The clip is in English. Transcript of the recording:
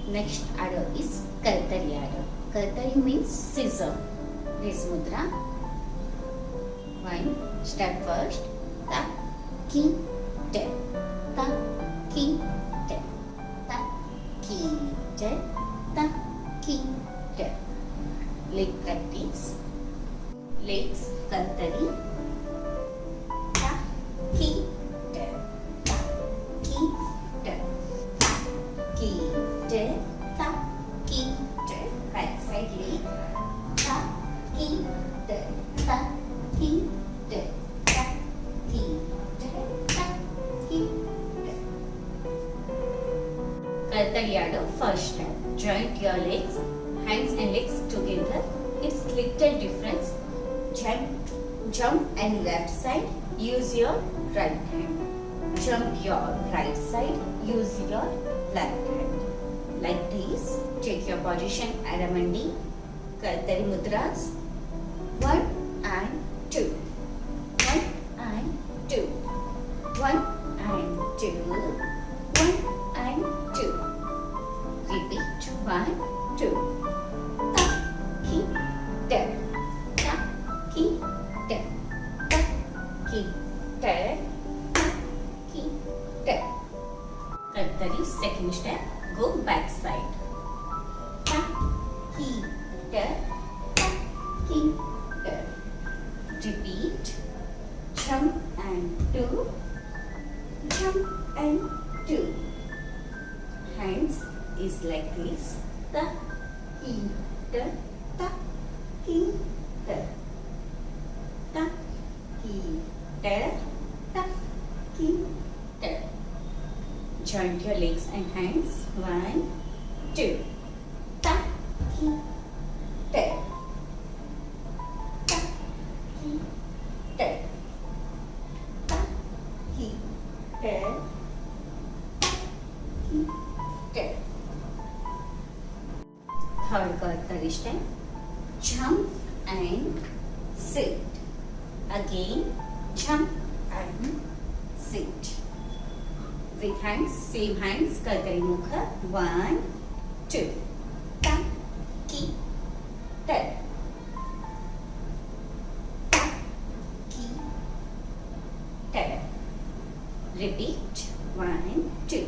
Next Adavu is Kartari Adavu. Kartari means scissor. This mudra. One step first. Ta, ki, te. Ta, ki, te. Ta, ki, te. Ta, ki, te. Leg practice. Legs Kartari. Ta, ki, te. Ta, ki, te. Ta, ki, te. Ta, ki, te. Right side leg. Ta, ki, te. Ta, ki, te. Ta, ki, te. Ta, ki, te. Kartari Adavu first step. Joint your legs, hands and legs together. It's little difference. Jump and left side. Use your right hand. Jump your right side. Use your left hand. Like this. Take your position Adamandi. Kartari mudras. 1 and 2. 1 and 2. 1 and 2. 1 and 2. Repeat. 1, 2. Ta, ki, te. Ta, ki, te. Ta, ki, te. Ta, ki, te. Kartari second step. Go back side. Ta, ki, te. Ta, ki, te. Repeat. Jump and 2. Jump and 2. Hands is like this. Ta, ki, te. Ta, ki, te. Ta, ki, te. Ta, ki, te. Joint your legs and hands. 1, 2. Ta, ki, te. Ta, ki, te. Ta, ki, te. Ta, ki, te. Third Kartari step. Jump and sit. Again, jump and sit. With hands, same hands, Kartari mukha. 1, 2. Ta, ki, te. Ta, ki, te. Repeat. 1, 2.